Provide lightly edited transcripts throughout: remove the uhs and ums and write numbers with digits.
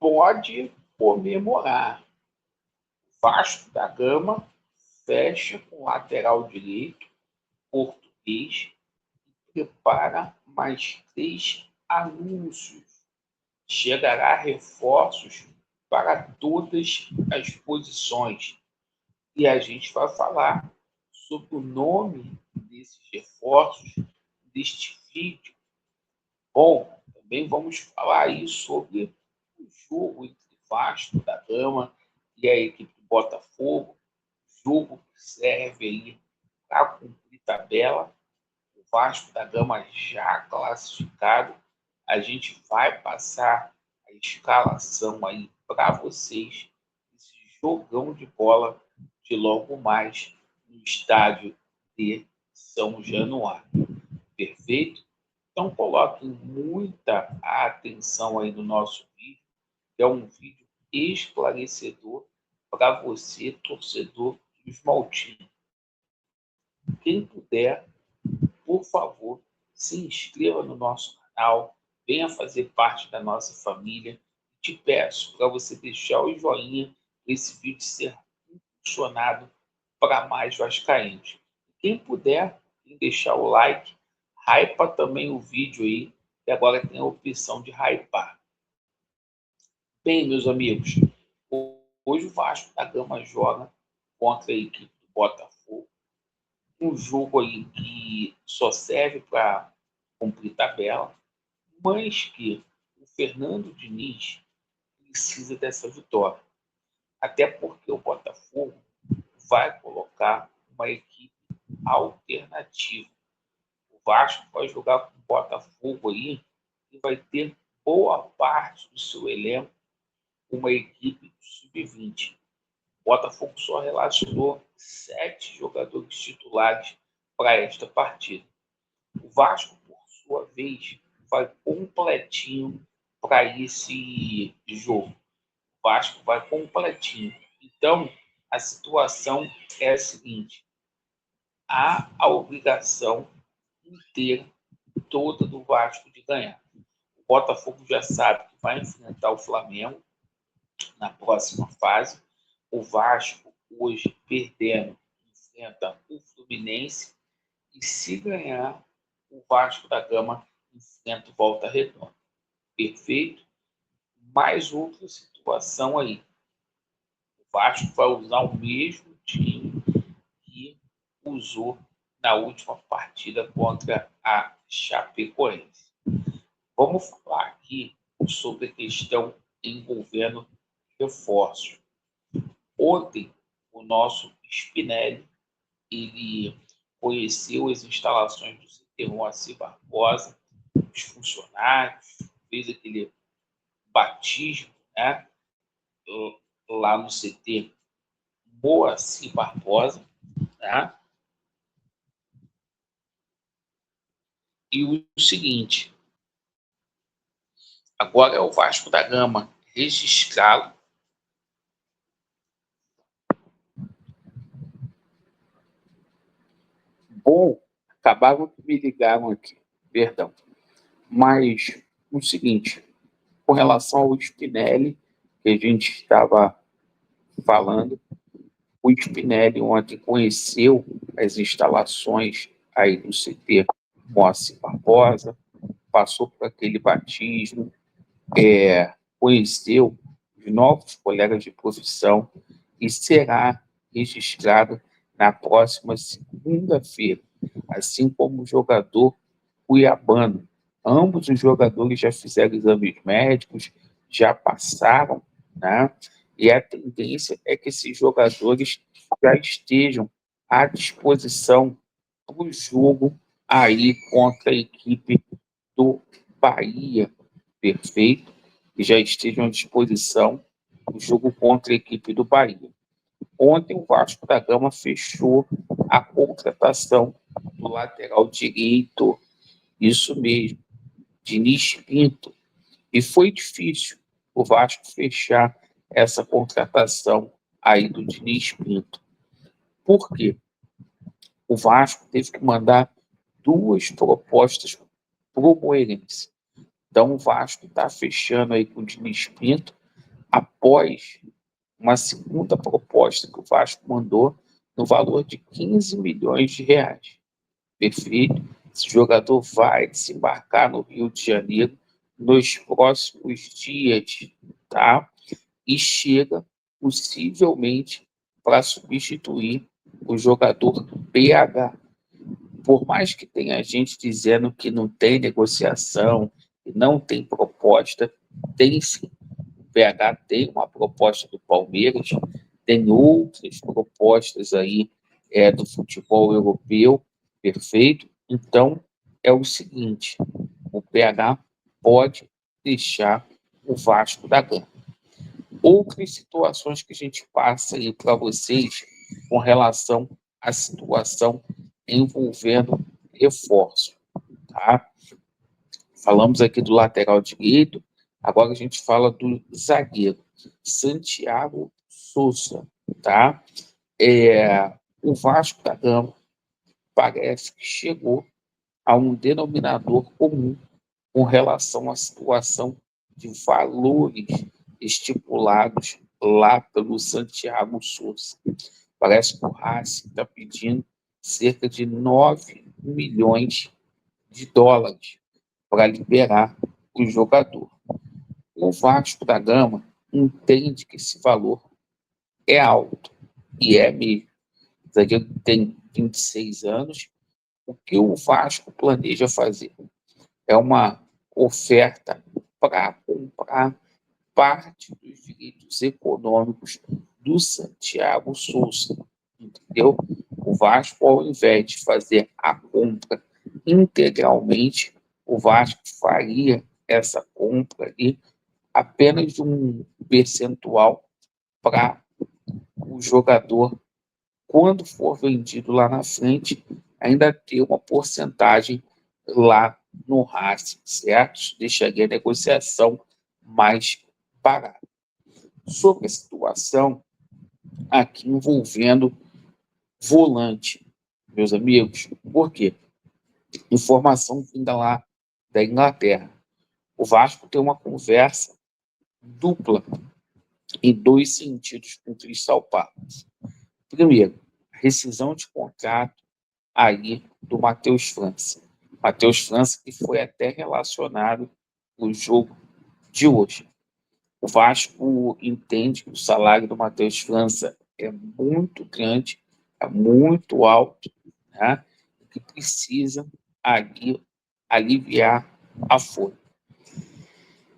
pode comemorar. Vasco da Gama fecha com o lateral direito, português, e prepara mais 3 anúncios. Chegará reforços para todas as posições. E a gente vai falar sobre o nome desses reforços deste vídeo. Bom, também vamos falar aí sobre o jogo entre Vasco da Gama e a equipe do Botafogo, jogo que serve aí para cumprir tabela. O Vasco da Gama já classificado. A gente vai passar a escalação aí para vocês, esse jogão de bola de logo mais no estádio de São Januário. Perfeito? Então coloquem muita atenção aí no nosso vídeo, que é um vídeo esclarecedor para você, torcedor dos Maltinos. Quem puder, por favor, se inscreva no nosso canal, venha fazer parte da nossa família. Te peço para você deixar o joinha para esse vídeo ser impulsionado para mais vascaínos. Quem puder deixar o like, hypa também o vídeo aí, que agora tem a opção de hypar. Bem, meus amigos, hoje o Vasco da Gama joga contra a equipe do Botafogo. Um jogo aí que só serve para cumprir tabela, mas que o Fernando Diniz precisa dessa vitória. Até porque o Botafogo vai colocar uma equipe alternativa. O Vasco vai jogar com o Botafogo aí e vai ter boa parte do seu elenco uma equipe sub-20. O Botafogo só relacionou 7 jogadores titulares para esta partida. O Vasco, por sua vez, vai completinho para esse jogo. O Vasco vai completinho. Então, a situação é a seguinte: há a obrigação inteira toda do Vasco de ganhar. O Botafogo já sabe que vai enfrentar o Flamengo na próxima fase. O Vasco, hoje, perdendo, enfrenta o Fluminense. E se ganhar, o Vasco da Gama enfrenta o Volta Redonda. Perfeito? Mais outra situação aí. O Vasco vai usar o mesmo time que usou na última partida contra a Chapecoense. Vamos falar aqui sobre a questão envolvendo reforços. Ontem, o nosso Spinelli, ele conheceu as instalações do CT Moacir Barbosa, os funcionários, fez aquele batismo, né, lá no CT Moacir Barbosa, né? E o seguinte, agora é o Vasco da Gama registrá-lo. Bom, acabaram que me ligaram aqui, perdão. Mas o seguinte, com relação ao Spinelli, que a gente estava falando, o Spinelli ontem conheceu as instalações aí do CT Moacir Barbosa, passou por aquele batismo, conheceu os novos colegas de profissão e será registrado na próxima segunda-feira, assim como o jogador cuiabano. Ambos os jogadores já fizeram exames médicos, já passaram, né? E a tendência é que esses jogadores já estejam à disposição para o jogo aí contra a equipe do Bahia, perfeito? Que já estejam à disposição para o jogo contra a equipe do Bahia. Ontem o Vasco da Gama fechou a contratação do lateral direito, isso mesmo, Diniz Pinto. E foi difícil o Vasco fechar essa contratação aí do Diniz Pinto. Por quê? O Vasco teve que mandar 2 propostas para o Moreirense. Então o Vasco está fechando aí com o Diniz Pinto, após uma segunda proposta que o Vasco mandou no valor de 15 milhões de reais. Perfeito? Esse jogador vai desembarcar no Rio de Janeiro nos próximos dias, tá? E chega possivelmente para substituir o jogador PH. Por mais que tenha gente dizendo que não tem negociação, que não tem proposta, tem sim. O PH tem uma proposta do Palmeiras, tem outras propostas aí do futebol europeu, perfeito? Então, é o seguinte, o PH pode deixar o Vasco da Gama. Outras situações que a gente passa aí para vocês com relação à situação envolvendo reforço, tá? Falamos aqui do lateral direito, agora a gente fala do zagueiro, Santiago Souza, tá? O Vasco da Gama parece que chegou a um denominador comum com relação à situação de valores estipulados lá pelo Santiago Souza. Parece que o Racing está pedindo cerca de 9 milhões de dólares para liberar o jogador. O Vasco da Gama entende que esse valor é alto, e é mesmo. O zagueiro tem 26 anos. O que o Vasco planeja fazer? É uma oferta para comprar parte dos direitos econômicos do Santiago Souza, entendeu? O Vasco, ao invés de fazer a compra integralmente, o Vasco faria essa compra ali apenas de um percentual para o jogador, quando for vendido lá na frente, ainda ter uma porcentagem lá no Racing, certo? Deixaria a negociação mais barata. Sobre a situação aqui envolvendo volante, meus amigos, por quê? Informação vinda lá da Inglaterra. O Vasco tem uma conversa dupla em dois sentidos com o Crystal Palace. Primeiro, rescisão de contrato aí do Matheus França. Matheus França, que foi até relacionado no jogo de hoje. O Vasco entende que o salário do Matheus França é muito grande, é muito alto, né? Que precisa ali aliviar a folha.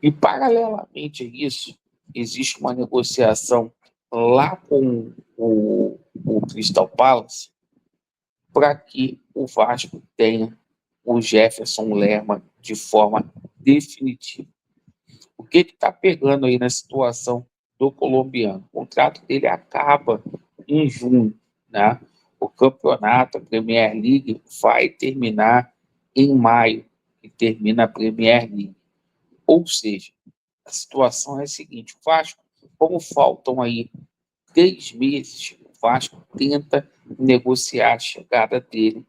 E, paralelamente a isso, existe uma negociação lá com o Crystal Palace para que o Vasco tenha o Jefferson Lerma de forma definitiva. O que está pegando aí na situação do colombiano? O contrato dele acaba em junho, né? O campeonato, a Premier League, vai terminar em maio, e termina a Premier League. Ou seja, a situação é a seguinte: o Vasco, como faltam aí 3 meses, o Vasco tenta negociar a chegada dele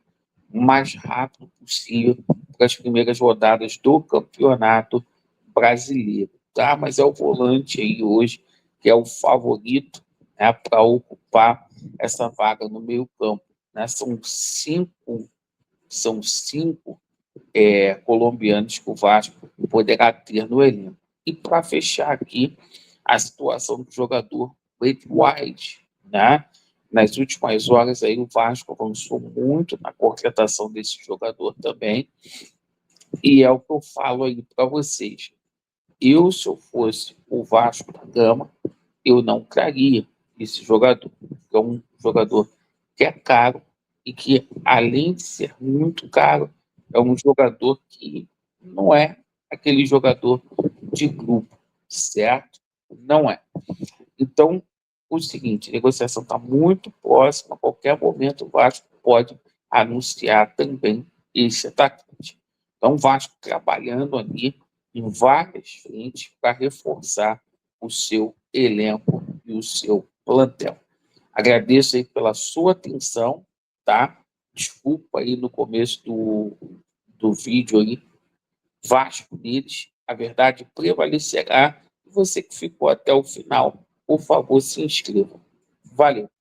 o mais rápido possível para as primeiras rodadas do Campeonato Brasileiro, tá? Mas é o volante aí hoje que é o favorito, né, para ocupar essa vaga no meio-campo, né? São cinco colombianos que o Vasco poderá ter no elenco. E para fechar aqui a situação do jogador Brady White, né? Nas últimas horas aí o Vasco avançou muito na contratação desse jogador também, e é o que eu falo aí para vocês. Se eu fosse o Vasco da Gama, eu não traria esse jogador. É um jogador que é caro e que, além de ser muito caro, é um jogador que não é aquele jogador de grupo, certo? Não é. Então, o seguinte, a negociação está muito próxima, a qualquer momento o Vasco pode anunciar também esse atacante. Então, o Vasco trabalhando ali em várias frentes para reforçar o seu elenco e o seu plantel. Agradeço aí pela sua atenção, tá? Desculpa aí no começo do vídeo aí, Vasco deles, a verdade prevalecerá, você que ficou até o final, por favor, se inscreva. Valeu!